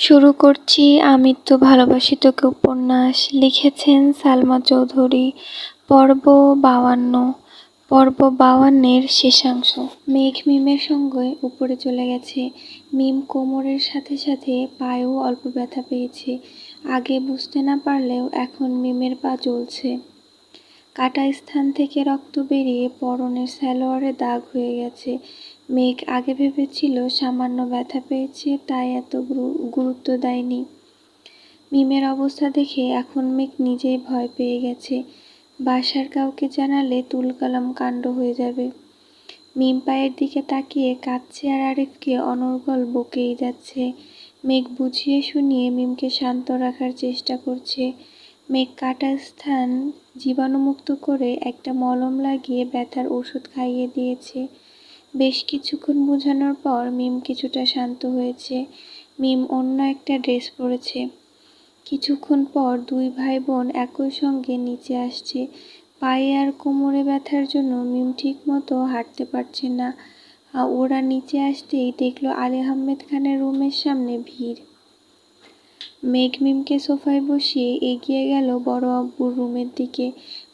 শুরু করছি আমৃত্যু ভালোবাসি তোকে উপন্যাস। লিখেছেন সালমা চৌধুরী। পর্ব 52। পর্ব 52-এর শেষাংশ। মেঘ মিমের সঙ্গে উপরে চলে গেছে। মিম কোমরের সাথে সাথে পায়েও অল্প ব্যথা পেয়েছে। আগে বুঝতে না পারলেও এখন মিমের পা জ্বলছে। কাটা স্থান থেকে রক্ত বেরিয়ে পরনের সালোয়ারে দাগ হয়ে গেছে। মেঘ আগে ভেবেছিল সামান্য ব্যথা পেয়েছে, তাই এত গুরুত্ব দেয়নি। মিমের অবস্থা দেখে এখন মেঘ নিজেই ভয় পেয়ে গেছে। বাসার কাউকে জানালে তুলকালাম কাণ্ড হয়ে যাবে। মিম পায়ের দিকে তাকিয়ে কাঁদছে আর আরিফকে অনর্গল বকেই যাচ্ছে। মেঘ বুঝিয়ে শুনিয়ে মিমকে শান্ত রাখার চেষ্টা করছে। মেঘ কাটা স্থান জীবাণুমুক্ত করে একটা মলম লাগিয়ে ব্যথার ওষুধ খাইয়ে দিয়েছে। বেশ কিছুক্ষণ বোঝানোর পর মিম কিছুটা শান্ত হয়েছে। মিম অন্য একটা ড্রেস পরেছে। কিছুক্ষণ পর দুই ভাই বোন একই সঙ্গে নিচে আসছে। পায়ে আর কোমরে ব্যথার জন্য মিম ঠিক মতো হাঁটতে পারছে না। ওরা নিচে আসতেই দেখলো আলী আহমেদ খানের রুমের সামনে ভিড়। মেঘ মিমকে সোফায় বসিয়ে এগিয়ে গেল বড় আব্বুর রুমের দিকে।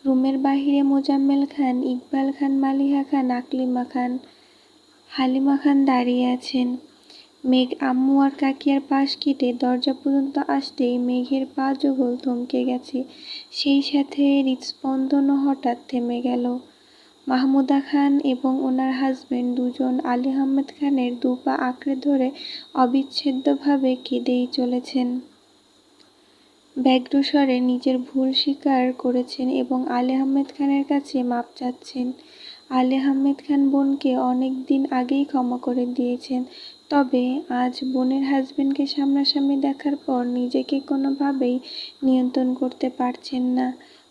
রুমের বাহিরে মোজাম্মেল খান, ইকবাল খান, মালিহা খান, আকলিমা খান, হালিমা খান দাঁড়িয়ে আছেন। মেঘ আম্মু আর কাকিয়ার পাশ কেটে দরজা পর্যন্ত আসতেই মেঘের পা যুগল থমকে গেছে। সেই সাথে হৃদস্পন্দনও হঠাৎ থেমে গেল। মাহমুদা খান এবং ওনার হাজবেন্ড দুজন আলী আহমেদ খানের দু পা আঁকড়ে ধরে অবিচ্ছেদ্যভাবে কেঁদেই চলেছেন। ব্যগ্রস্বরে নিজের ভুল স্বীকার করেছেন এবং আলী আহমেদ খানের কাছে মাপ চাচ্ছেন। আলী আহমেদ খান বোনকে অনেক দিন আগেই ক্ষমা করে দিয়েছেন, তবে আজ বোনের হাজবেন্ডকে সামনাসামনি দেখার পর নিজেকে কোনোভাবেই নিয়ন্ত্রণ করতে পারছেন না।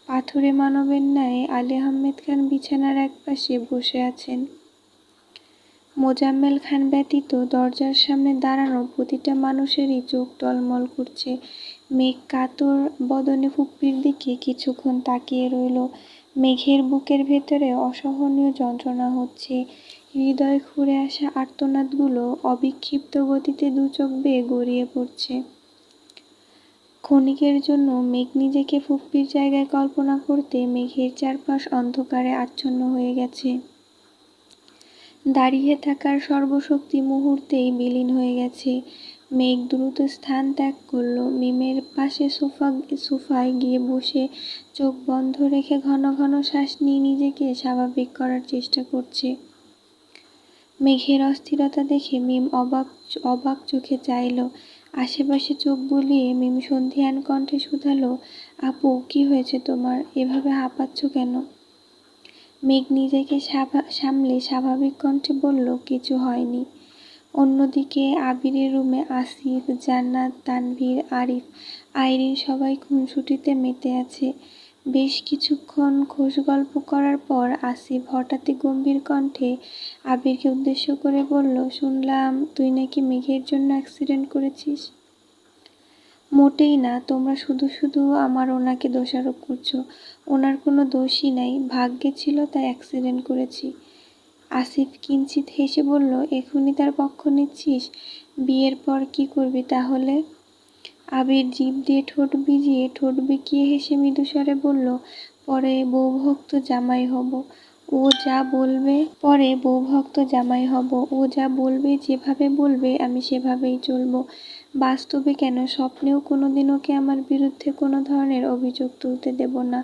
পাথুরে মানবের ন্যায় আলী আহমেদ খান বিছানার একপাশে বসে আছেন। মোজাম্মেল খান ব্যতীত দরজার সামনে দাঁড়ানো প্রতিটা মানুষেরই চোখ টলমল করছে। মেঘ কাতর বদনে ফুপ্পির দিকে কিছুক্ষণ তাকিয়ে রইল। মেঘের বুকের ভেতরে অসহনীয় যন্ত্রণা হচ্ছে। হৃদয় খুঁড়ে আসা আর্তনাদগুলো অবিক্ষিপ্ত গতিতে দু চোখ বেয়ে গড়িয়ে পড়ছে। ক্ষণিকের জন্য মেঘ নিজেকে ফুপ্পির জায়গায় কল্পনা করতে মেঘের চারপাশ অন্ধকারে আচ্ছন্ন হয়ে গেছে। দাঁড়িয়ে থাকার সর্বশক্তি মুহূর্তেই বিলীন হয়ে গেছে। মেঘ দ্রুত স্থান ত্যাগ করল। মিমের পাশে সোফায় গিয়ে বসে চোখ বন্ধ রেখে ঘন ঘন শ্বাস নিয়ে নিজেকে স্বাভাবিক করার চেষ্টা করছে। মেঘের অস্থিরতা দেখে মিম অবাক চোখে চাইল। আশেপাশে চোখ বুলিয়ে মিম সন্ধিহান কণ্ঠে শুধালো, আপু কি হয়েছে তোমার? এভাবে হাঁপাচ্ছ কেন? মেঘ নিজেকে সামলে স্বাভাবিক কণ্ঠে বলল, কিছু হয়নি। অন্যদিকে আবিরের রুমে আসিফ, জান্নাত, তানভীর, আরিফ, আইরিন সবাই খুনসুটিতে মেতে আছে। বেশ কিছুক্ষণ খোশ গল্প করার পর আসিফ হঠাৎই গম্ভীর কণ্ঠে আবিরকে উদ্দেশ্য করে বলল, শুনলাম তুই নাকি মেঘের জন্য অ্যাক্সিডেন্ট করেছিস। মোটেই না, তোমরা শুধু শুধু ওনাকে দোষারোপ করছো। ওনার কোনো দোষই নাই, ভাগ্যে ছিল তাই অ্যাক্সিডেন্ট করেছি। আসিফ কিঞ্চিৎ হেসে বলল, এখনই তার পক্ষ নিচ্ছিস? বিয়ের পর কি করবি তাহলে? আবির জিভ দিয়ে ঠোঁট ভিজিয়ে ঠোঁট বেঁকিয়ে হেসে মৃদুস্বরে বলল, পরে বউভক্ত জামাই হব। ও যা বলবে ও যা বলবে, যেভাবে বলবে আমি সেভাবেই চলবো। বাস্তবে কেন, স্বপ্নেও কোনোদিন ওকে আমার বিরুদ্ধে কোনো ধরনের অভিযোগ তুলতে দেব না,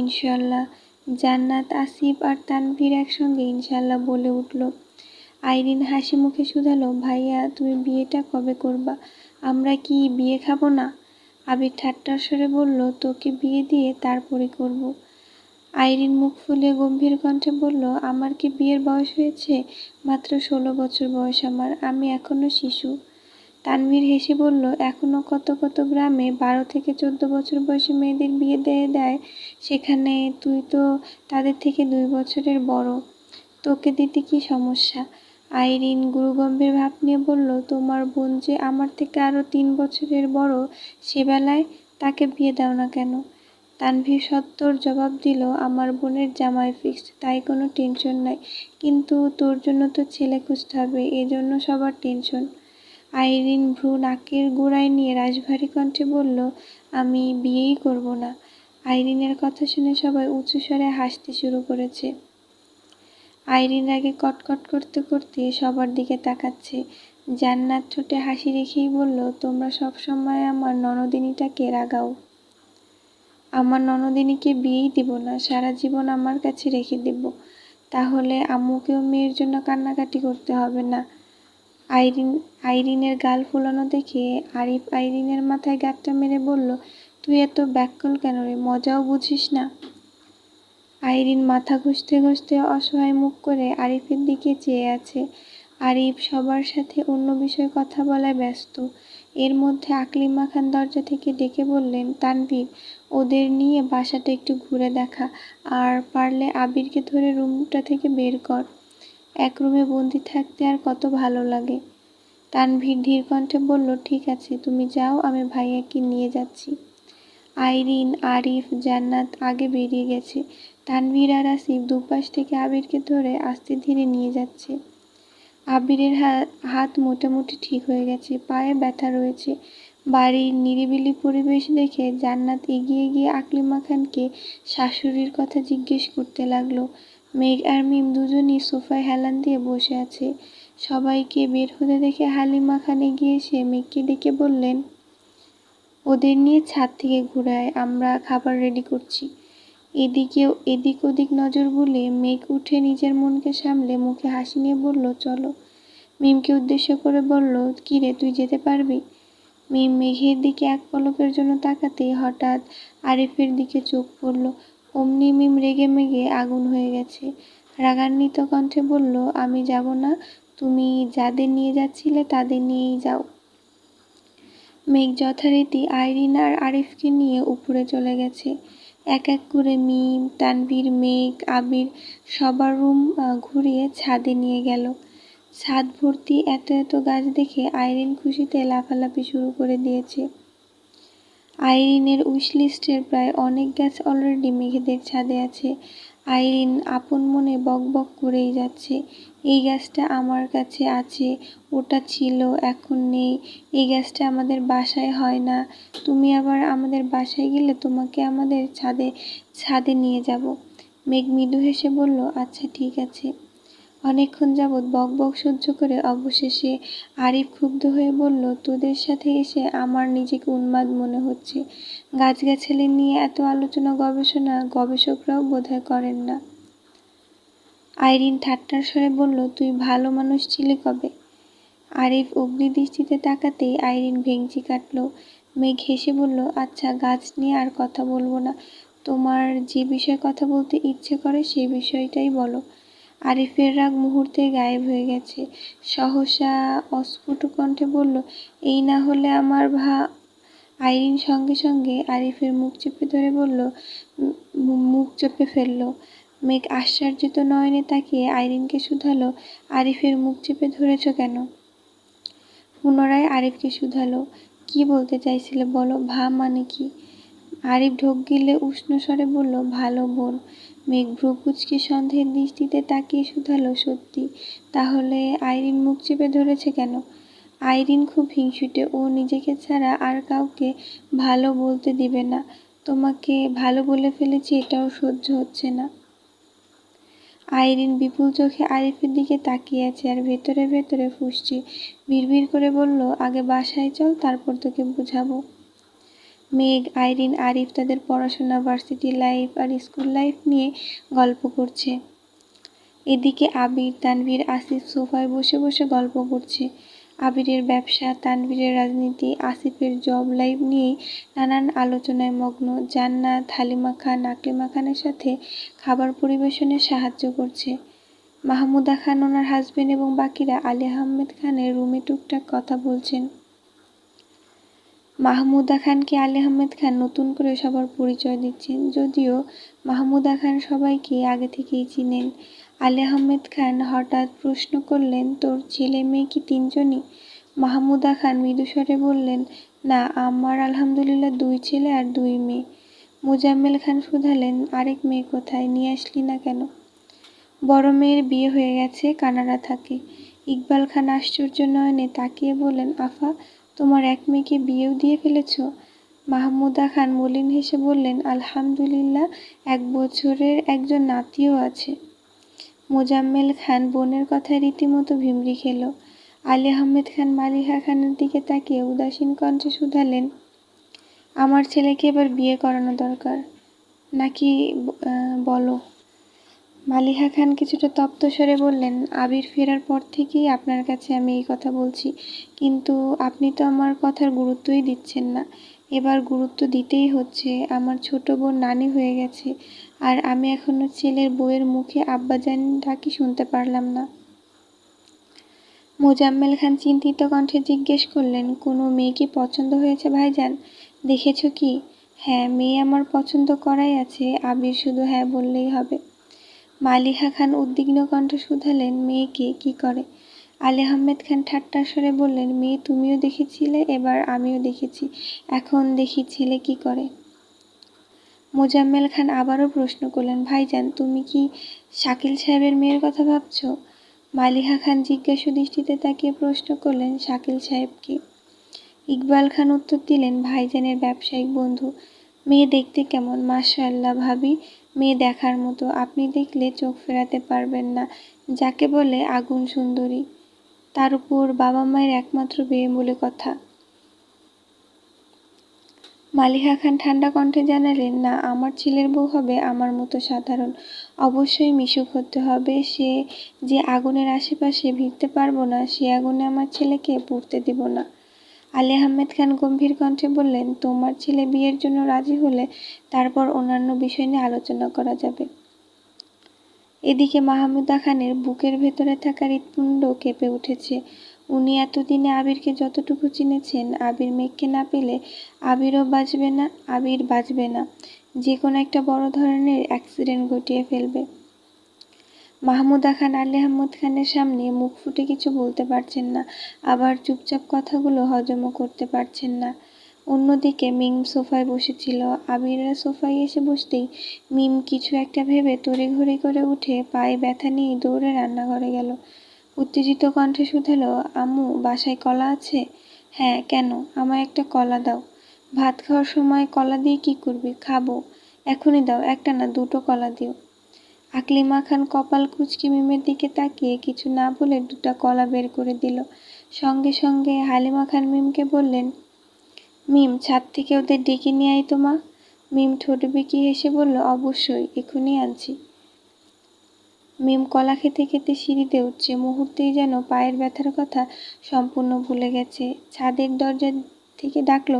ইনশাল্লাহ। জান্নাত, আসিফ আর তানভীর একসঙ্গে ইনশাল্লাহ বলে উঠল। আইরিন হাসি মুখে শুধালো, ভাইয়া তুমি বিয়েটা কবে করবা? আমরা কি বিয়ে খাবো না? আবির ঠাট্টার স্বরে বলল, তোকে বিয়ে দিয়ে তারপরে করব। আইরিন মুখ ফুলিয়ে গম্ভীর কণ্ঠে বলল, আমার কি বিয়ের বয়স হয়েছে? মাত্র 16 বছর বয়স আমার, আমি এখনো শিশু। তানভীর হেসে বলল, এখনো কত কত গ্রামে 12 থেকে 14 বছর বয়সী মেয়েদের বিয়ে দেয়, সেখানে তুই তো তাদের থেকে 2 বছরের বড়, তোকে দিতে কি সমস্যা? আইরিন গুরুগম্ভীর ভাব নিয়ে বলল, তোমার বোন যে আমার থেকে আরও 3 বছরের বড়, সেবেলায় তাকে বিয়ে দাও না কেন? তানভীর সত্বর জবাব দিল, আমার বোনের জামাই ফিক্সড, তাই কোনো টেনশন নাই, কিন্তু তোর জন্য তো ছেলে খুঁজতে হবে, এজন্য সবার টেনশন। আইরিন ভ্রু নাকের গোড়ায় নিয়ে রাশভারী কণ্ঠে বলল, আমি বিয়েই করব না। আইরিনের কথা শুনে সবাই উঁচু স্বরে হাসতে শুরু করেছে। আইরিন রাগে কটকট করতে করতে সবার দিকে তাকাচ্ছে। জান্নাত ঠোঁটে হাসি রেখেই বলল, তোমরা সবসময় আমার ননদিনীটাকে রাগাও। আমার ননদিনীকে বিয়েই দিব না, সারা জীবন আমার কাছে রেখে দেব, তাহলে আম্মুকেও মেয়ের জন্য কান্নাকাটি করতে হবে না। আইরিনের গাল ফুলানো দেখে আরিফ আইরিনের মাথায় গাঁটটা মেরে বলল, তুই এত ব্যাকুল কেন রে, মজাও বুঝিস না? আইরিন মাথা ঘষতে ঘষতে অসহায় মুখ করে আরিফের দিকে চেয়ে আছে। আরিফ সবার সাথে অন্য বিষয়ে কথা বলায় ব্যস্ত। এর মধ্যে আকলিমা খান দরজা থেকে ডেকে বললেন, তানভীর, ওদের নিয়ে বাসাটা একটু ঘুরে দেখা, আর পারলে আবিরকে ধরে রুমটা থেকে বের কর। এক রুমে বন্দি থাকতে আর কত ভালো লাগে। তানভীর ধীর কণ্ঠে বলল, ঠিক আছে, তুমি যাও, আমি ভাইয়াকে নিয়ে যাচ্ছি। আইরিন, আরিফ, জান্নাত আগে বেরিয়ে গেছে। তানভীর আর আসিফ দুপাশ থেকে আবিরকে ধরে আস্তে ধীরে নিয়ে যাচ্ছে। আবিরের হাত মোটামুটি ঠিক হয়ে গেছে, পায়ে ব্যথা রয়েছে। বাড়ির নিরিবিলি পরিবেশ দেখে জান্নাত এগিয়ে গিয়ে আকলিমা খানকে শাশুড়ির কথা জিজ্ঞেস করতে লাগলো। মেঘ আর মিম দুজনই সোফায় হেলান দিয়ে বসে আছে। সবাইকে বের হতে দেখে হালিমা খান এগিয়ে এসে মেঘকে ডেকে বললেন, ওদের নিয়ে ছাদ থেকে ঘুরে আয়, আমরা খাবার রেডি করছি। এদিক ওদিক নজর বুলিয়ে মেঘ উঠে নিজের মনকে সামলে মুখে হাসি নিয়ে বলল, চলো। মিমকে উদ্দেশ্য করে বলল, কি রে, তুই যেতে পারবি? মিম মেঘের দিকে এক পলকের জন্য তাকাতেই হঠাৎ আরিফের দিকে চোখ পড়ল। অমনি মিম রেগে মেগে আগুন হয়ে গেছে। রাগান্বিত কণ্ঠে বলল, আমি যাব না, তুমি যাদের নিয়ে যাচ্ছিলে তাদের নিয়েই যাও। মেঘ যথারীতি আইরিন আর আরিফকে নিয়ে উপরে চলে গেছে। এক এক করে মিম, তানভীর, মেঘ, আবির সবার রুম ঘুরিয়ে ছাদে নিয়ে গেল। ছাদ ভর্তি এত এত গাছ দেখে আইরিন খুশিতে লাফালাফি শুরু করে দিয়েছে। আইরিনের উইশলিস্টের প্রায় অনেক গাছ অলরেডি মেঘেদের ছাদে আছে। আইরিন আপন মনে বক বক করেই যাচ্ছে, এই গাছটা আমার কাছে আছে, ওটা ছিল এখন নেই, এই গাছটা আমাদের বাসায় হয় না, তুমি আবার আমাদের বাসায় গেলে তোমাকে আমাদের ছাদে নিয়ে যাব। মেঘ মৃদু হেসে বলল, আচ্ছা ঠিক আছে। অনেকক্ষণ যাবৎ বক বক সহ্য করে অবশেষে আরিফ ক্ষুব্ধ হয়ে বলল, তোদের সাথে এসে আমার নিজেকে উন্মাদ মনে হচ্ছে। গাছগাছালি নিয়ে এত আলোচনা গবেষণা গবেষকরাও বোধহয় করেন না। আইরিন ঠাট্টার স্বরে বলল, তুই ভালো মানুষ ছিলি কবে? আরিফ অগ্নিদৃষ্টিতে তাকাতেই আইরিন ভেঙচি কাটল। মেঘ হেসে বলল, আচ্ছা, গাছ নিয়ে আর কথা বলবো না, তোমার যে বিষয়ে কথা বলতে ইচ্ছে করে সেই বিষয়টাই বলো। আরিফের রাগ মুহূর্তে গায়েব হয়ে গেছে। সহসা অস্ফুট কণ্ঠে বলল, এই না হলে আমার আইরিন সঙ্গে সঙ্গে আরিফের মুখ চেপে ধরে বলল, মুখ চেপে ফেলল। মেঘ আশ্চর্যিত নয়নে তাকিয়ে আইরিনকে শুধালো, আরিফের মুখ চেপে ধরেছ কেন? পুনরায় আরিফকে শুধালো, কি বলতে চাইছিলে বলো, মানে কি? আরিফ ঢোক গিলে উষ্ণ স্বরে বলল, ভালো বোন। মেঘ ভ্রু কুঁচকে সন্দেহের দৃষ্টিতে তাকিয়ে শুধালো, সত্যি? তাহলে আইরিন মুখ চেপে ধরেছে কেন? আইরিন খুব হিংসুটে, ও নিজেকে ছাড়া আর কাউকে ভালো বলতে দিবে না। তোমাকে ভালো বলে ফেলেছি, এটাও সহ্য হচ্ছে না। আইরিন বিপুল চোখে আরিফের দিকে তাকিয়ে আছে আর ভেতরে ভেতরে ফুঁসছে। বিড়বিড় করে বলল, আগে বাসায় চল, তারপর তোকে বুঝাবো। মেঘ, আইরিন, আরিফ তাদের পড়াশোনা, ভার্সিটি লাইফ আর স্কুল লাইফ নিয়ে গল্প করছে। এদিকে আবির, তানভীর, আসিফ সোফায় বসে বসে গল্প করছে। আবিরের ব্যবসা, তানভীরের রাজনীতি, আসিফের জব লাইফ নিয়েই নানান আলোচনায় মগ্ন। জান্নাত হালিমা খান, আকলিমা খানের সাথে খাবার পরিবেশনে সাহায্য করছে। মাহমুদা খান, ওনার হাজবেন্ড এবং বাকিরা আলী আহমেদ খানের রুমে টুকটাক কথা বলছেন। মাহমুদা খানকে আলী আহমেদ খান নতুন করে সবার পরিচয় দিচ্ছেন, যদিও মাহমুদা খান সবাইকে আগে থেকেই চিনেন। আলী আহমেদ খান হঠাৎ প্রশ্ন করলেন, তোর ছেলে মেয়ে কি তিনজনই? মাহমুদা খান মৃদুস্বরে বললেন, না, আমার আলহামদুলিল্লাহ 2 ছেলে আর 2 মেয়ে। মোজাম্মেল খান শুধালেন, আরেক মেয়ে কোথায়, নিয়ে আসলি না কেন? বড় মেয়ের বিয়ে হয়ে গেছে, কানাডা থাকে। ইকবাল খান আশ্চর্য নয়নে তাকিয়ে বললেন, আফা, তোমার এক মেয়েকে বিয়েও দিয়ে ফেলেছ? মাহমুদা খান মলিন হেসে বললেন, আলহামদুলিল্লাহ, 1 বছরের একজন নাতিও আছে। মোজাম্মেল খান বোনের কথায় রীতিমতো ভিমরি খেল। আলী আহমেদ খান মালিহা খানের দিকে তাকিয়ে উদাসীন কণ্ঠে শুধালেন, আমার ছেলেকে এবার বিয়ে করানো দরকার নাকি বলো? মালিহা খান কিছুটা তপ্ত স্বরে বললেন, আবির ফেরার পর থেকেই আপনার কাছে আমি এই কথা বলছি, কিন্তু আপনি তো আমার কথার গুরুত্বই দিচ্ছেন না। এবার গুরুত্ব দিতেই হচ্ছে। আমার ছোট বোন নানি হয়ে গেছে, আর আমি এখনো ছেলের বউয়ের মুখে আব্বাজান ডাকি শুনতে পারলাম না। মোজাম্মেল খান চিন্তিত কণ্ঠে জিজ্ঞেস করলেন, কোনো মেয়ে কি পছন্দ হয়েছে ভাইজান? দেখেছ কি? হ্যাঁ, মেয়ে আমার পছন্দ করাই আছে, আবির শুধু হ্যাঁ বললেই হবে। মালিহা খান উদ্বিগ্ন কণ্ঠে শুধালেন, মেয়েকে কি করে? আলী আহমেদ খান ঠাট্টার স্বরে বললেন, মেয়ে তুমিও দেখেছিলে, এবার আমিও দেখেছি, এখন দেখি ছেলে কি করে। মোজাম্মেল খান আবারও প্রশ্ন করলেন, ভাইজান তুমি কি শাকিল সাহেবের মেয়ের কথা ভাবছ? মালিহা খান জিজ্ঞাসু দৃষ্টিতে তাকিয়ে প্রশ্ন করলেন, শাকিল সাহেব কি? ইকবাল খান উত্তর দিলেন, ভাইজানের ব্যবসায়িক বন্ধু। মেয়ে দেখতে কেমন? মাশাআল্লাহ ভাবি, মেয়ে দেখার মতো, আপনি দেখলে চোখ ফেরাতে পারবেন না, যাকে বলে আগুন সুন্দরী, তার উপর বাবা মায়ের একমাত্র মেয়ে বলে কথা। মালিহা খান ঠান্ডা কণ্ঠে জানালেন, না, আমার ছেলের বউ হবে আমার মতো সাধারণ, অবশ্যই মিশুক হতে হবে। সে যে আগুনের আশেপাশে ভিড়তে পারবো না, সে আগুনে আমার ছেলেকে পুড়তে দিব না। আলী আহমেদ খান গম্ভীর কণ্ঠে বললেন, তোমার ছেলে বিয়ের জন্য রাজি হলে তারপর অন্যান্য বিষয় নিয়ে আলোচনা করা যাবে। এদিকে মাহমুদা খানের বুকের ভেতরে থাকা হৃৎপিণ্ড কেঁপে উঠেছে। উনি এতদিনে আবিরকে যতটুকু চিনেছেন, আবির মেঘকে না পেলে আবির বাঁচবে না, যে কোনো একটা বড় ধরনের অ্যাক্সিডেন্ট ঘটিয়ে ফেলবে। মাহমুদা খান আলী আহমদ খানের সামনে মুখ ফুটে কিছু বলতে পারছেন না, আবার চুপচাপ কথাগুলো হজমও করতে পারছেন না। অন্যদিকে মিম সোফায় বসেছিল। আবিররা সোফায় এসে বসতেই মিম কিছু একটা ভেবে তড়িঘড়ি করে উঠে পায়ে ব্যথা নিয়ে দৌড়ে রান্নাঘরে গেল। উত্তেজিত কণ্ঠে শুধালো, আম্মু, বাসায় কলা আছে? হ্যাঁ, কেন? আমায় একটা কলা দাও। ভাত খাওয়ার সময় কলা দিয়ে কি করবি? খাবো। এখনই দাও, একটা না, 2টো কলা দিও। আকলিমা খান কপাল কুঁচকে মিমের দিকে তাকিয়ে কিছু না বলে 2টা কলা বের করে দিল। সঙ্গে সঙ্গে হালিমা খান মিমকে বললেন, মিম, ছাদ থেকে ওদের ডেকে নিয়ে আয় তো মা। মিম ঠোঁট বেঁকিয়ে হেসে বলল, অবশ্যই, এখনই আনছি। মিম কলা খেতে খেতে সিঁড়িতে উঠছে, মুহূর্তেই যেন পায়ের ব্যথার কথা সম্পূর্ণ ভুলে গেছে। ছাদের দরজা থেকে ডাকলো,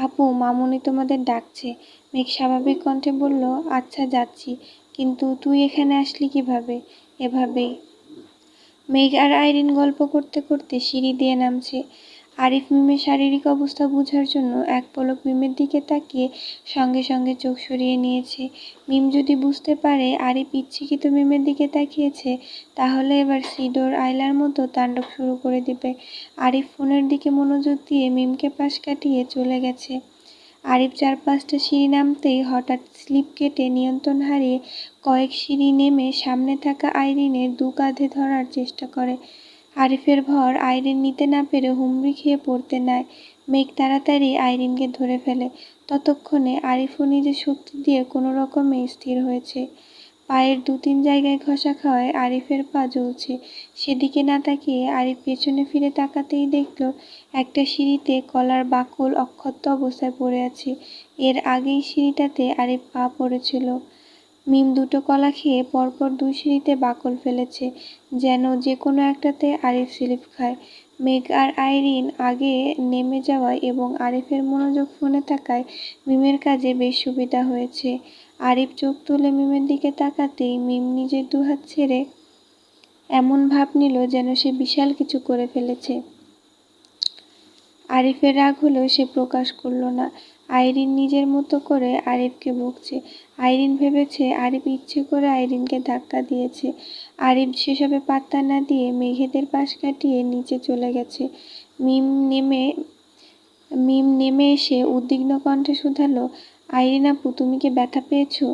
আপু, মামুনি তোমাদের ডাকছে। মেঘ স্বাভাবিক কণ্ঠে বলল, আচ্ছা যাচ্ছি, কিন্তু তুই এখানে আসলি কিভাবে? এভাবেই। মেঘ আর আইরিন গল্প করতে করতে সিঁড়ি দিয়ে নামছে। আরিফ মিমের শারীরিক অবস্থা বোঝার জন্য এক পলক মিমের দিকে তাকিয়ে সঙ্গে সঙ্গে চোখ সরিয়ে নিয়েছে। মিম যদি বুঝতে পারে আরিফ ইচ্ছাকৃত মিমের দিকে তাকিয়েছে, তাহলে এবার সিডোর আইলার মতো তাণ্ডব শুরু করে দিবে। আরিফ ফোনের দিকে মনোযোগ দিয়ে মিমকে পাশ কাটিয়ে চলে গেছে। আরিফ 4-5টা সিঁড়ি নামতেই হঠাৎ স্লিপ কেটে নিয়ন্ত্রণ হারিয়ে কয়েক সিঁড়ি নেমে সামনে থাকা আইরিনের 2 কাঁধে ধরার চেষ্টা করে। আরিফের ভর আইরিন নিতে না পেরে হুমড়ি খেয়ে পড়তে নেয়। মেঘ তাড়াতাড়ি আইরিনকে ধরে ফেলে। ততক্ষণে আরিফও নিজের শক্তি দিয়ে কোনো রকমে স্থির হয়েছে। পায়ের 2-3 জায়গায় ঘষা খাওয়ায় আরিফের পা জ্বলছে। সেদিকে না তাকিয়ে আরিফ পেছনে ফিরে তাকাতেই দেখল একটা সিঁড়িতে কলার বাকল অক্ষত অবস্থায় পড়ে আছে। এর আগেই সিঁড়িটাতে আরিফ পা পড়েছিল। মিম 2টো কলা খেয়ে পরপর 2 সিঁড়িতে বাকল ফেলেছে, যেন যে কোনো একটাতে আরিফ স্লিপ খায়। মেঘ আর আইরিন আগে নেমে যাওয়ায় এবং আরিফের মনোযোগ ফোনে থাকায় মিমের কাজে বেশ সুবিধা হয়েছে। আরিফ চোখ তুলে মিমের দিকে তাকাতেই মিম নিজের 2 হাত ছেড়ে এমন ভাব নিল যেন সে বিশাল কিছু করে ফেলেছে। আরিফের রাগ হলেও সে প্রকাশ করল না। আইরিন নিজের মতো করে আরিফকে বকছে। আইরিন ভেবেছে আরিফ ইচ্ছে করে আইরিনকে ধাক্কা দিয়েছে। আরিফ সেসবে পাত্তা না দিয়ে মেঘেদের পাশ কাটিয়ে নিচে চলে গেছে। মিম নেমে এসে উদ্বিগ্ন কণ্ঠে শুধালো, আইরিন আপু, তুমি কি ব্যথা পেয়েছো?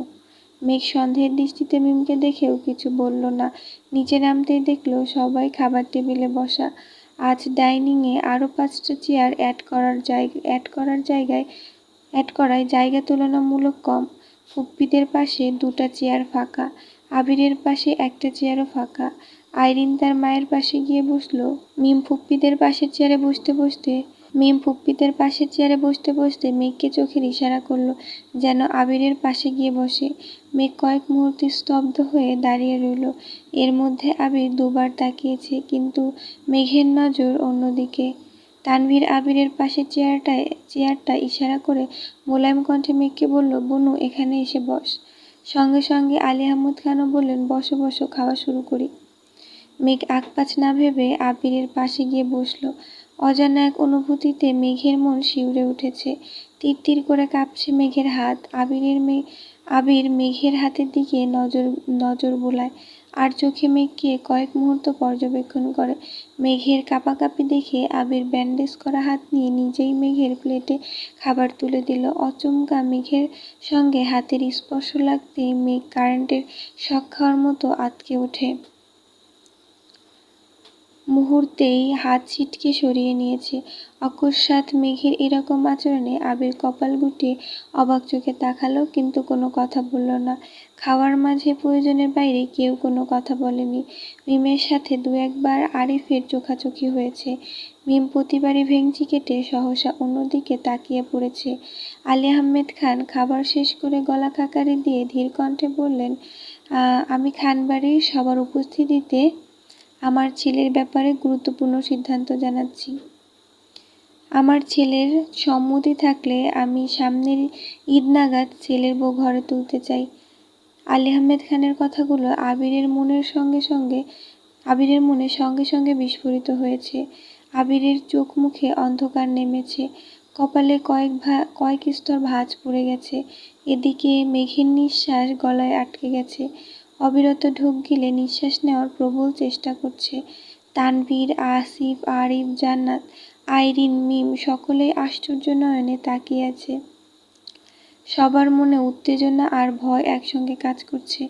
মেঘ সন্দেহের দৃষ্টিতে মিমকে দেখেও কিছু বলল না। নিচে নামতেই দেখলো সবাই খাবার টেবিলে বসা। আজ ডাইনিংয়ে আরও 5টা চেয়ার অ্যাড করায় জায়গা তুলনামূলক কম। ফুপ্পিদের পাশে 2টা চেয়ার ফাঁকা, আবিরের পাশে একটা চেয়ারও ফাঁকা। আইরিন তার মায়ের পাশে গিয়ে বসলো। মিম ফুপ্পিদের পাশের চেয়ারে বসতে বসতে মেঘকে চোখের ইশারা করলো যেন আবিরের পাশে গিয়ে বসে। মেঘ কয়েক মুহূর্তে স্তব্ধ হয়ে দাঁড়িয়ে রইল। এর মধ্যে আবির 2বার তাকিয়েছে, কিন্তু মেঘের নজর অন্যদিকে। তানভীর আবিরের পাশের চেয়ারটা ইশারা করে মোলায়েম কণ্ঠে মেঘকে বলল, বনু, এখানে এসে বস। সঙ্গে সঙ্গে আলী আহমদ খানও বললেন, বসো বসো, খাওয়া শুরু করি। মেঘ আগপাছ না ভেবে আবিরের পাশে গিয়ে বসল। অজানা এক অনুভূতিতে মেঘের মন শিউরে উঠেছে। তিরতির করে কাঁপছে মেঘের হাত। আবির মেঘের হাতের দিকে নজর বোলায়, আর চোখে মেঘকে কয়েক মুহূর্ত পর্যবেক্ষণ করে। মেঘের কাঁপাকাঁপি দেখে আবির ব্যান্ডেজ করা হাত নিয়ে নিজেই মেঘের প্লেটে খাবার তুলে দিল। অচমকা মেঘের সঙ্গে হাতের স্পর্শ লাগতেই মেঘ কারেন্টের শক খাওয়ার মতো আঁতকে ওঠে। মুহূর্তেই হাত ছিটকে সরিয়ে নিয়েছে। অকস্মাৎ মেঘের এরকম আচরণে আবির কপাল গুটিয়ে অবাক চোখে তাকালো, কিন্তু কোনো কথা বলল না। খাওয়ার মাঝে প্রয়োজনের বাইরে কেউ কোনো কথা বলেনি। মিমের সাথে 2-1বার আরিফের চোখাচোখি হয়েছে। মিম প্রতিবারই ভেংচি কেটে সহসা অন্যদিকে তাকিয়ে পড়েছে। আলী আহমেদ খান খাবার শেষ করে গলা খাকারি দিয়ে ধীর কণ্ঠে বললেন, আমি খানবাড়ির সবার উপস্থিতিতে আমার ছেলের ব্যাপারে গুরুত্বপূর্ণ সিদ্ধান্ত জানাচ্ছি। আমার ছেলের সম্মতি থাকলে আমি সামনের ঈদ নাগাদ ছেলের বউ ঘরে তুলতে চাই। আলী আহমেদ খানের কথাগুলো আবিরের মনে সঙ্গে সঙ্গে বিস্ফোরিত হয়েছে। আবিরের চোখ মুখে অন্ধকার নেমেছে, কপালে কয়েক স্তর ভাঁজ পড়ে গেছে। এদিকে মেঘের নিঃশ্বাস গলায় আটকে গেছে, অবিরত ঢোক গিলে নিঃশ্বাস নেওয়ার প্রবল চেষ্টা করছে। তানভীর, আসিফ, আরিফ, জান্নাত, আইরিন, মিম সকলেই আশ্চর্য নয়নে তাকিয়ে আছে। সবার মনে উত্তেজনা আর ভয় একসঙ্গে কাজ করছে।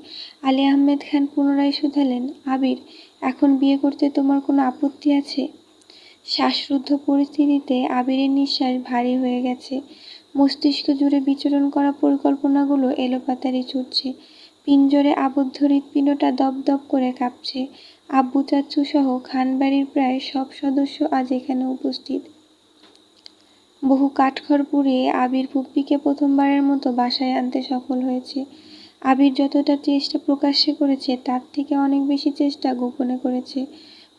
আলী আহমেদ খান পুনরায় শুধালেন, আবির, এখন বিয়ে করতে তোমার কোনো আপত্তি আছে? শ্বাসরুদ্ধ পরিস্থিতিতে আবিরের নিঃশ্বাস ভারী হয়ে গেছে। মস্তিষ্ক জুড়ে বিচরণ করা পরিকল্পনাগুলো এলোপাতাড়ি ছুটছে। পিঞ্জরে আবদ্ধ হৃৎপিণ্ডটা দপদপ করে কাঁপছে। আব্বু চাচ্চু সহ খানবাড়ির প্রায় সব সদস্য আজ এখানে উপস্থিত। বহু কাঠখড় পুড়িয়ে আবির ফুপ্পিকে প্রথমবারের মতো বাসায় আনতে সফল হয়েছে। আবির যতটা চেষ্টা প্রকাশ্যে করেছে তার থেকে অনেক বেশি চেষ্টা গোপনে করেছে।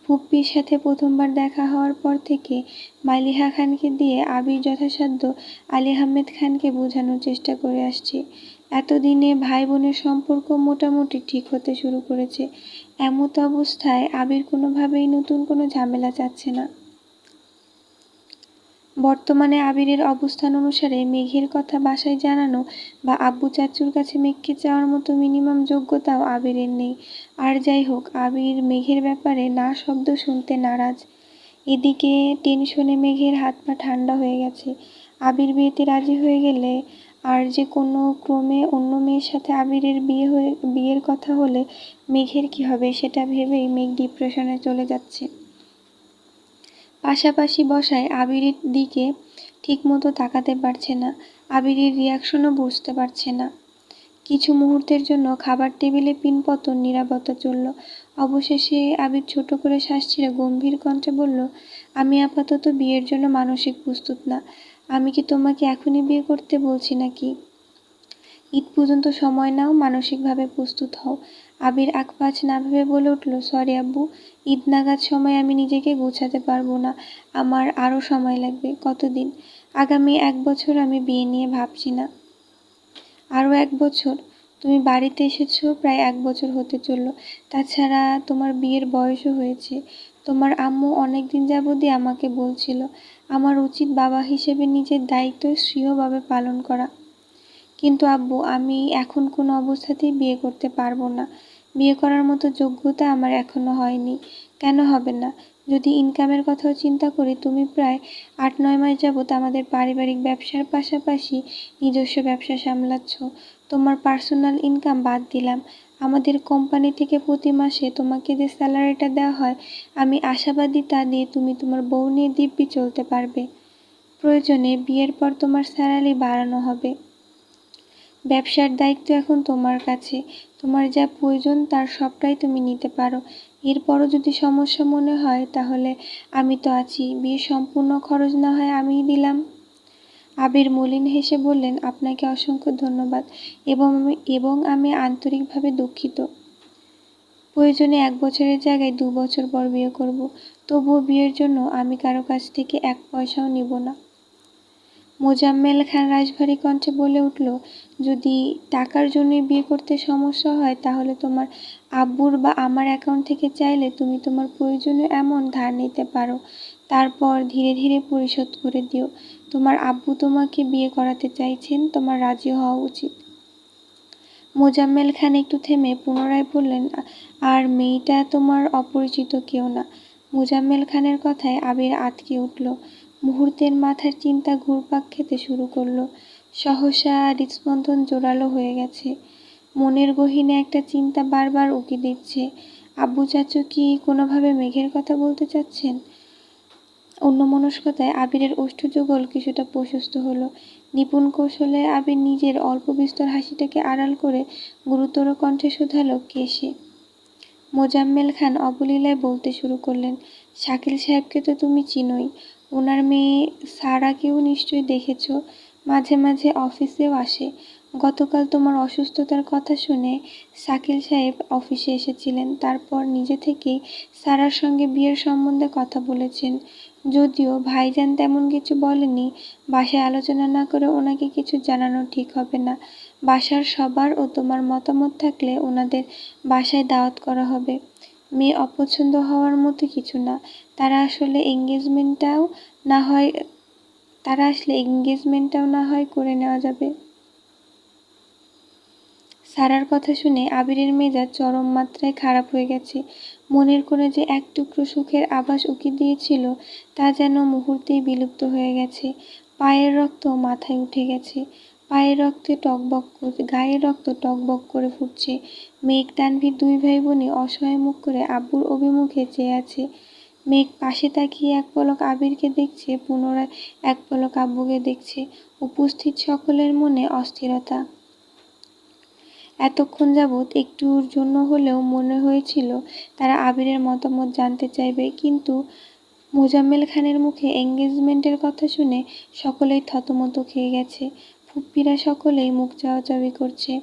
ফুপ্পির সাথে প্রথমবার দেখা হওয়ার পর থেকে মালিহা খানকে দিয়ে আবির যথাসাধ্য আলী আহমেদ খানকে বোঝানোর চেষ্টা করে আসছে। এতদিনে ভাই বোনের সম্পর্ক মোটামুটি ঠিক হতে শুরু করেছে। এমত অবস্থায় আবির কোনোভাবেই নতুন কোনো ঝামেলা চাচ্ছে না। বর্তমানে আবিরের অবস্থান অনুসারে মেঘের কথা বাসায় জানানো বা আব্বু চাচ্চুর কাছে মেঘকে চাওয়ার মতো মিনিমাম যোগ্যতাও আবিরের নেই। আর যাই হোক, আবির মেঘের ব্যাপারে না শব্দ শুনতে নারাজ। এদিকে টেনশনে মেঘের হাত পা ঠান্ডা হয়ে গেছে। আবির বিয়েতে রাজি হয়ে গেলে আর যে কোনো ক্রমে অন্য মেয়ের সাথে আবিরের বিয়ের কথা হলে মেঘের কি হবে সেটা ভেবেই মেঘ ডিপ্রেশনে চলে যাচ্ছে। পাশাপাশি বসায় আবিরের দিকে ঠিকমতো তাকাতে পারছে না, আবিরের রিয়াকশনও বুঝতে পারছে না। কিছু মুহূর্তের জন্য খাবার টেবিলে পিনপতন নীরবতা চলল। অবশেষে আবির ছোট করে শ্বাস ছেড়ে গম্ভীর কণ্ঠে বলল, আমি আপাতত বিয়ের জন্য মানসিক প্রস্তুত না। আমি কি তোমাকে এখনই বিয়ে করতে বলছি নাকি? ঈদ পর্যন্ত সময় নাও, মানসিকভাবে প্রস্তুত হও। আবির আকপাছ না ভেবে বলে উঠল, সরি আব্বু, ঈদ নাগাদ সময় আমি নিজেকে গোছাতে পারবো না। আমার আরও সময় লাগবে। কতদিন? আগামী 1 বছর আমি বিয়ে নিয়ে ভাবছি না। আরও 1 বছর? তুমি বাড়িতে এসেছো প্রায় 1 বছর হতে চলল। তাছাড়া তোমার বিয়ের বয়সও হয়েছে। তোমার আম্মু অনেক দিন যাবতই আমাকে বলছিল আমার উচিত বাবা হিসেবে নিজের দায়িত্ব স্বীয়ভাবে পালন করা। কিন্তু আব্বু, আমি এখন কোনো অবস্থাতেই বিয়ে করতে পারবো না। বিয়ে করার মতো যোগ্যতা আমার এখনো হয়নি। কেন হবে না? যদি ইনকামের কথাও চিন্তা করি, তুমি প্রায় 8-9 মাস যাবত আমাদের পারিবারিক ব্যবসার পাশাপাশি নিজস্ব ব্যবসা সামলাচ্ছ। তোমার পার্সোনাল ইনকাম বাদ দিলাম। আমাদের কোম্পানি থেকে প্রতি মাসে তোমাকে যে স্যালারিটা দেওয়া হয়, আমি আশাবাদী তা দিয়ে তুমি তোমার বউ নিয়ে দিব্যি চলতে পারবে। প্রয়োজনে বিয়ের পর তোমার স্যালারি বাড়ানো হবে। ব্যবসার দায়িত্ব এখন তোমার কাছে। তোমার যা প্রয়োজন তার সবটাই তুমি নিতে পারো। এরপরও যদি সমস্যা মনে হয় তাহলে আমি তো আছি। বিয়ে সম্পূর্ণ খরচ না হয় আমিই দিলাম। আবির মলিন হেসে বললেন, আপনাকে অসংখ্য ধন্যবাদ এবং আমি আন্তরিকভাবে দুঃখিত। প্রয়োজনে 1 বছরের জায়গায় 2 বছর পর বিয়ে করব। তবুও বিয়ের জন্য আমি কারো কাছ থেকে 1 পয়সাও নিব না। মোজাম্মেল খান রাশভারী কণ্ঠে বলে উঠল, যদি টাকার জন্যই বিয়ে করতে সমস্যা হয় তাহলে তোমার আব্বুর বা আমার অ্যাকাউন্ট থেকে চাইলে তুমি তোমার প্রয়োজনীয় অ্যামাউন্ট ধার নিতে পারো। তারপর ধীরে ধীরে পরিশোধ করে দিও। তোমার আব্বু তোমাকে বিয়ে করাতে চাইছেন, তোমার রাজি হওয়া উচিত। মোজাম্মেল খান একটু থেমে পুনরায় বললেন, আর মেয়েটা তোমার অপরিচিত কেউ না। মোজাম্মেল খানের কথায় আবির আঁতকে উঠল। মুহূর্তের মাথার চিন্তা ঘুরপাক খেতে শুরু করলো। সহসা হৃৎস্পন্দন জোরালো হয়ে গেছে। মনের গহীনে একটা চিন্তা বারবার উকি দিচ্ছে। আব্বু চাচু কি কোনোভাবে মেঘের কথা বলতে চাচ্ছেন? অন্যমনস্কতায় আবিরের ওষ্ঠযুগল কিছুটা প্রশস্ত হলো। নিপুণ কৌশলে আবির নিজের অল্প বিস্তর হাসিটাকে আড়াল করে গুরুতর কণ্ঠে শুধালো, কে সে? মোজাম্মেল খান অবলীলায় বলতে শুরু করলেন, শাকিল সাহেবকে তো তুমি চিনোই। ওনার মেয়ে সারাকেও নিশ্চয়ই দেখেছ। মাঝে মাঝে অফিসেও আসে। গতকাল তোমার অসুস্থতার কথা শুনে শাকিল সাহেব অফিসে এসেছিলেন। তারপর নিজে থেকেই সারার সঙ্গে বিয়ের সম্বন্ধে কথা বলেছেন। যদিও ভাইজান তেমন কিছু বলেনি। বাসায় আলোচনা না করে ওনাকে কিছু জানানো ঠিক হবে না। বাসার সবার ও তোমার মতামত থাকলে ওনাদের বাসায় দাওয়াত করা হবে। মেয়ে অপছন্দ হওয়ার মতো কিছু না। তারা আসলে এঙ্গেজমেন্টটাও না হয় করে নেওয়া যাবে। সারার কথা শুনে আবিরের মেজাজ চরম মাত্রায় খারাপ হয়ে গেছে। মনের কোণে যে এক টুকরো সুখের আভাস উকি দিয়েছিল তা যেন মুহূর্তেই বিলুপ্ত হয়ে গেছে। পায়ের রক্ত মাথায় উঠে গেছে। গায়ের রক্ত টকবক করে ফুটছে। মেঘ তানভীর 2 ভাই বোনই অসহায় মুখ করে আব্বুর অভিমুখে চেয়ে আছে। মেঘ পাশে তাকিয়ে এক পলক আবিরকে দেখছে, পুনরায় এক পলক আব্বুকে দেখছে। উপস্থিত সকলের মনে অস্থিরতা। এতক্ষণ যাবৎ একটুর জন্য হলেও মনে হয়েছিল তারা আবিরের মতামত জানতে চাইবে, কিন্তু মোজাম্মেল খানের মুখে এঙ্গেজমেন্টের কথা শুনে সকলেই থতমত খেয়ে গেছে। ফুপ্পিরা সকলেই মুখ চাওয়াচাওয়ি করছে।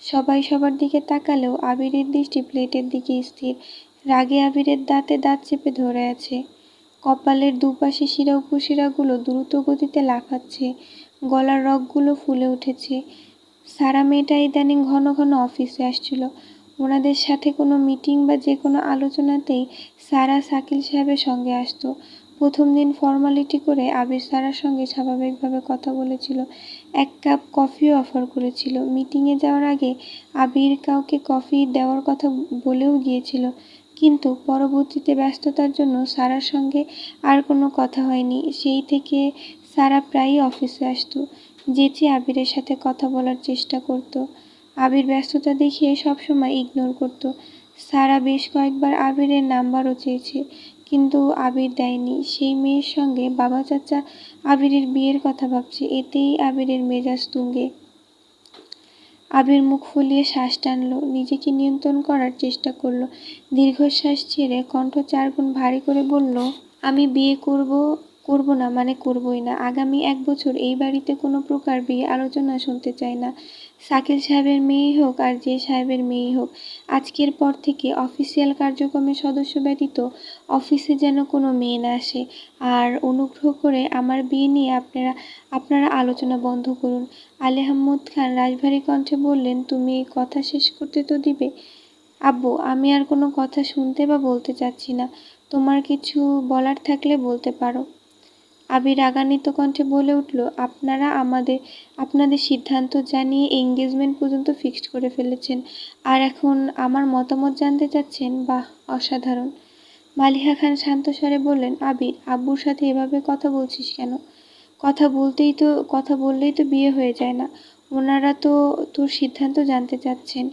সবাই সবার দিকে তাকালেও আবিরের দৃষ্টি প্লেটের দিকে স্থির। রাগে আবিরের দাঁতে দাঁত চেপে ধরে আছে। কপালের দুপাশে শিরা উপশিরাগুলো দ্রুত গতিতে লাফাচ্ছে। গলার রগগুলো ফুলে উঠেছে। সারা মেয়েটা ইদানিং ঘন ঘন অফিসে আসছিল। ওনাদের সাথে কোনো মিটিং বা যে কোনো আলোচনাতেই সারা শাকিল সাহেবের সঙ্গে আসতো। প্রথম দিন ফর্মালিটি করে আবির সারার সঙ্গে স্বাভাবিকভাবে কথা বলেছিল। 1 কাপ কফিও অফার করেছিল। মিটিংয়ে যাওয়ার আগে আবির কাউকে কফি দেওয়ার কথা বলেও গিয়েছিল, কিন্তু পরবর্তীতে ব্যস্ততার জন্য সারার সঙ্গে আর কোনো কথা হয়নি। সেই থেকে সারা প্রায়ই অফিসে আসতো, যেচে আবিরের সাথে কথা বলার চেষ্টা করত। আবির ব্যস্ততা দেখিয়ে সবসময় ইগনোর করত। সারা বেশ কয়েকবার আবিরের নাম্বারও চেয়েছে, কিন্তু আবির দেয়নি। সেই মেয়ের সঙ্গে বাবা চাচা আবিরের বিয়ের কথা ভাবছে, এতেই আবিরের মেজাজ তুঙ্গে। আবির মুখ ফুলিয়ে শ্বাস টানল, নিজেকে নিয়ন্ত্রণ করার চেষ্টা করল। দীর্ঘশ্বাস ছেড়ে কণ্ঠ 4 গুণ ভারী করে বলল, আমি বিয়ে করব না মানে করবই না। আগামী 1 বছর এই বাড়িতে কোনো প্রকার বিয়ে আলোচনা শুনতে চাই না। শাকিল সাহেবের মেয়েই হোক আর যে সাহেবের মেয়েই হোক, আজকের পর থেকে অফিসিয়াল কার্যক্রমের সদস্য ব্যতীত অফিসে যেন কোনো মেয়ে না আসে। আর অনুগ্রহ করে আমার বিয়ে নিয়ে আপনারা আলোচনা বন্ধ করুন। আলী আহমদ খান রাশভারী কণ্ঠে বললেন, তুমি এই কথা শেষ করতে তো দিবে? আব্বু, আমি আর কোনো কথা শুনতে বা বলতে চাচ্ছি না। তোমার কিছু বলার থাকলে বলতে পারো। আবির রাগান্বিত কণ্ঠে বলে উঠল, আপনাদের সিদ্ধান্ত জানিয়ে এঙ্গেজমেন্ট পর্যন্ত ফিক্সড করে ফেলেছেন, আর এখন আমার মতামত জানতে চাচ্ছেন? বাহ, অসাধারণ। মালিহা খান শান্ত স্বরে বললেন, আবির, আব্বুর সাথে এভাবে কথা বলছিস কেন? কথা বললেই তো বিয়ে হয়ে যায় না। ওনারা তো তোর সিদ্ধান্ত জানতে চাচ্ছেন।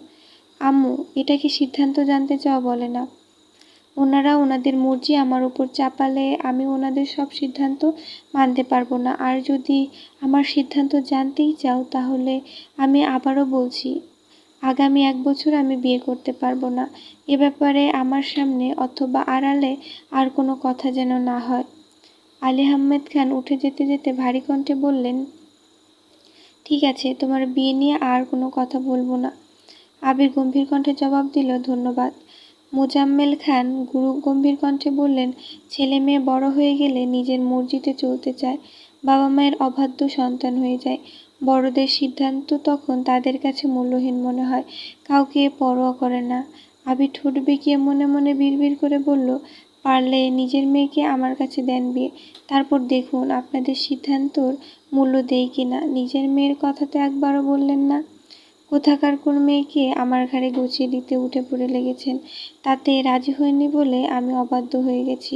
আম্মু, এটা কি সিদ্ধান্ত জানতে চাওয়া বলে না? ওনারা ওনাদের মর্জি আমার উপর চাপালে আমি ওনাদের সব সিদ্ধান্ত মানতে পারবো না। আর যদি আমার সিদ্ধান্ত জানতেই চাও তাহলে আমি আবারও বলছি, আগামী 1 বছর আমি বিয়ে করতে পারবো না। এ ব্যাপারে আমার সামনে অথবা আড়ালে আর কোনো কথা যেন না হয়। আলী আহমেদ খান উঠে যেতে যেতে ভারী কণ্ঠে বললেন, ঠিক আছে, তোমার বিয়ে নিয়ে আর কোনো কথা বলবো না। আবির গম্ভীর কণ্ঠে জবাব দিল, ধন্যবাদ। মোজাম্মেল খান গুরু গম্ভীর কণ্ঠে বললেন, ছেলে মেয়ে বড় হয়ে গেলে নিজের মর্জিতে চলতে চায়, বাবা মায়ের অবাধ্য সন্তান হয়ে যায়। বড়দের সিদ্ধান্ত তখন তাদের কাছে মূল্যহীন মনে হয়, কাউকে পরোয়া করে না। আবির ঠোঁট বেঁকিয়ে মনে মনে বিড়বিড় করে বলল, পারলে নিজের মেয়েকে আমার কাছে দেন বিয়ে, তারপর দেখুন আপনাদের সিদ্ধান্তর মূল্য দেই কিনা। নিজের মেয়ের কথা তো একবারও বললেন না। কোথাকার কোন মেয়েকে আমার ঘাড়ে গুছিয়ে দিতে উঠে পড়ে লেগেছেন, তাতে রাজি হয়নি বলে আমি অবাধ্য হয়ে গেছি।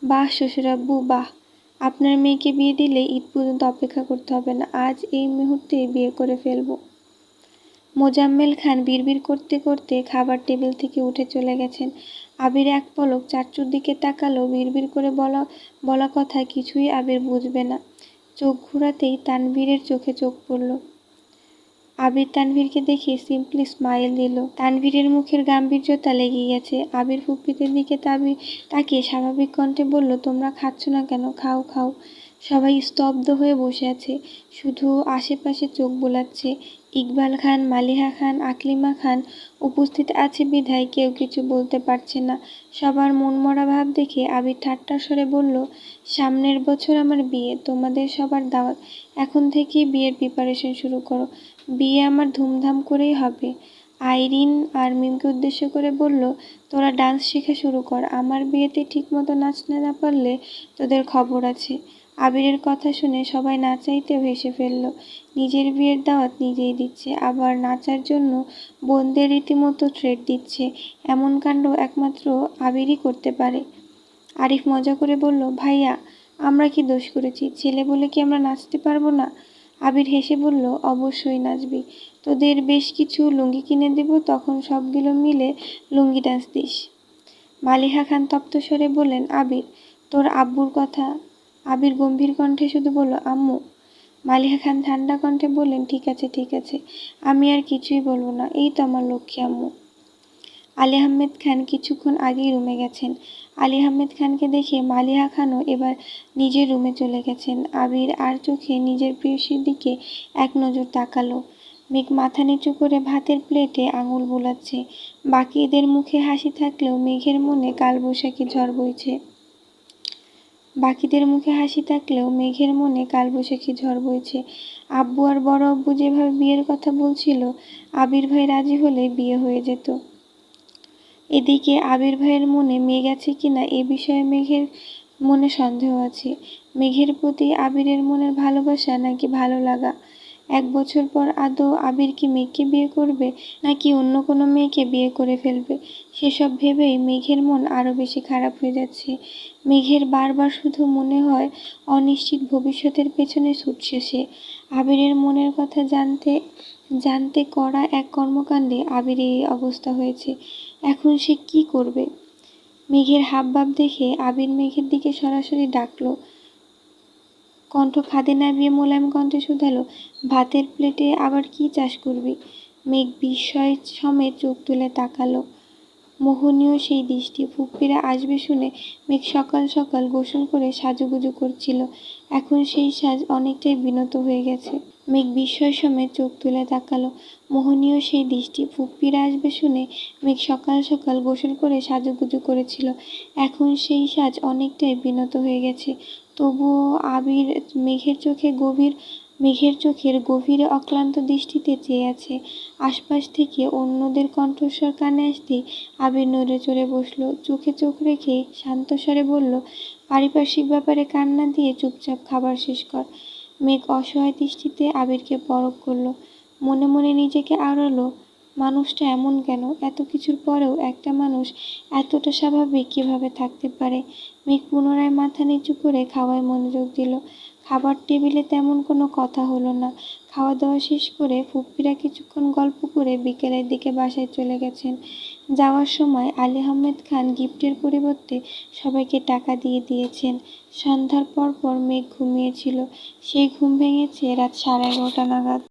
বাহ শ্বশুরাব্বু, বাহ। আপনার মেয়েকে বিয়ে দিলে ঈদ পর্যন্ত অপেক্ষা করতে হবে না, আজ এই মুহূর্তে বিয়ে করে ফেলবো। মোজাম্মেল খান বিড়বিড় করতে করতে খাবার টেবিল থেকে উঠে চলে গেছেন। আবির এক পলক চাচ্চুর দিকে তাকালো। বিড়বিড় করে বলা কথা কিছুই আবির বুঝবে না। চোখ ঘোরাতেই তানভীরের চোখে চোখ পড়ল। আবির তানভীরকে দেখে সিম্পলি স্মাইল দিল। তানভীরের মুখের গাম্ভীর্যতা লেগে গেছে। আবির ফুপ্পিদের দিকে তাকিয়ে স্বাভাবিক কণ্ঠে বলল, তোমরা খাচ্ছ না কেন? খাও খাও। সবাই স্তব্ধ হয়ে বসে আছে, শুধু আশেপাশে চোখ বোলাচ্ছে। ইকবাল খান, মালিহা খান, আকলিমা খান উপস্থিত আছে বিধায় কেউ কিছু বলতে পারছে না। সবার মনমরা ভাব দেখে আবির ঠাট্টার স্বরে বলল, সামনের বছর আমার বিয়ে, তোমাদের সবার দাওয়াত। এখন থেকেই বিয়ের প্রিপারেশন শুরু করো। বিয়ে আমার ধুমধাম করেই হবে। আইরিন আর মিমকে উদ্দেশ্য করে বলল, তোরা ডান্স শেখা শুরু কর, আমার বিয়েতে ঠিকমতো নাচতে না পারলে তোদের খবর আছে। আবিরের কথা শুনে সবাই না চাইতেও হেসে ফেলল। নিজের বিয়ের দাওয়াত নিজেই দিচ্ছে, আবার নাচার জন্য বোনদের রীতিমতো ট্রেড দিচ্ছে। এমন কাণ্ড একমাত্র আবিরই করতে পারে। আরিফ মজা করে বলল, ভাইয়া, আমরা কি দোষ করেছি? ছেলে বলে কি আমরা নাচতে পারবো না? আবির হেসে বলল, অবশ্যই নাচবি। তোদের বেশ কিছু লুঙ্গি কিনে দেব, তখন সবগুলো মিলে লুঙ্গি ডান্স দিস। মালিহা খান তপ্ত স্বরে বললেন, আবির, তোর আব্বুর কথা? আবির গম্ভীর কণ্ঠে শুধু বলল, আম্মু। মালিহা খান ঠান্ডা কণ্ঠে বললেন, ঠিক আছে ঠিক আছে, আমি আর কিছুই বলবো না, এই তো আমার লক্ষ্মী আম্মু। আলী আহমেদ খান কিছুক্ষণ আগেই রুমে গেছেন। আলী আহমেদ খানকে দেখে মালিহা খানও এবার নিজের রুমে চলে গেছেন। আবির আর চোখে নিজের প্রেয়সীর দিকে এক নজর তাকালো। মেঘ মাথা নিচু করে ভাতের প্লেটে আঙুল বুলাচ্ছে। বাকিদের মুখে হাসি থাকলেও মেঘের মনে কালবৈশাখী ঝড় বইছে। আব্বু আর বড় আব্বু যেভাবে বিয়ের কথা বলছিল, আবির ভাই রাজি হলে বিয়ে হয়ে যেত। এদিকে আবির ভাইয়ের মনে মেঘ আছে কিনা এ বিষয়ে মেঘের মনে সন্দেহ আছে। মেঘের প্রতি আবিরের মনের ভালোবাসা নাকি ভালো লাগা। 1 বছর পর আদৌ আবির কি মেঘকে বিয়ে করবে নাকি অন্য কোনো মেয়েকে বিয়ে করে ফেলবে, সেসব ভেবেই মেঘের মন আরও বেশি খারাপ হয়ে যাচ্ছে। মেঘের বারবার শুধু মনে হয় অনিশ্চিত ভবিষ্যতের পেছনে ছুটছে সে। আবিরের মনের কথা জানতে জানতে করা এক কর্মকাণ্ডে আবিরের এই অবস্থা হয়েছে। এখন সে কি করবে? মেঘের হাবভাব দেখে আবির মেঘের দিকে সরাসরি ডাকল। কণ্ঠ খাদে নামিয়ে মোলায়েম কণ্ঠে শুধালো, ভাতের প্লেটে আবার কি চাষ করবি? মেঘ বিস্ময় সমেত চোখ তুলে তাকালো। মোহনীয় সেই দৃষ্টি। ফুপ্পিরা আসবে শুনে মেঘ সকাল সকাল গোসল করে সাজুগুজু করছিল। এখন সেই সাজ অনেকটাই বিনত হয়ে গেছে। মেঘ বিস্ময় সমেত চোখ তুলে তাকালো। মোহনীয় সেই দৃষ্টি। ফুপ্পিরা আসবে শুনে মেঘ সকাল সকাল গোসল করে সাজুগুজু করেছিল। এখন সেই সাজ অনেকটাই বিনত হয়ে গেছে। তবুও আবির মেঘের চোখের গভীরে অক্লান্ত দৃষ্টিতে চেয়ে আছে। আশপাশ থেকে অন্যদের কণ্ঠস্বর কানে আসতেই আবির নড়ে চড়ে বসল। চোখে চোখ রেখে শান্ত স্বরে বলল, পারিপার্শ্বিক ব্যাপারে কান না দিয়ে চুপচাপ খাবার শেষ কর। মেঘ অসহায় দৃষ্টিতে আবিরকে পরখ করল। মনে মনে নিজেকে আওড়ালো, মানুষটা এমন কেন? এত কিছুর পরেও একটা মানুষ এতটা স্বাভাবিক কিভাবে থাকতে পারে? মেঘ পুনরায় মাথা নিচু করে খাওয়ায় মনোযোগ দিল। খাবার টেবিলে তেমন কোনো কথা হলো না। খাওয়া দাওয়া শেষ করে ফুপ্পিরা কিছুক্ষণ গল্প করে বিকেলের দিকে বাসায় চলে গেছেন। যাওয়ার সময় আলী আহমেদ খান গিফটের পরিবর্তে সবাইকে টাকা দিয়ে দিয়েছেন। সন্ধ্যার পর মেঘ ঘুমিয়েছিল। সেই ঘুম ভেঙেছে রাত 11:30 নাগাদ।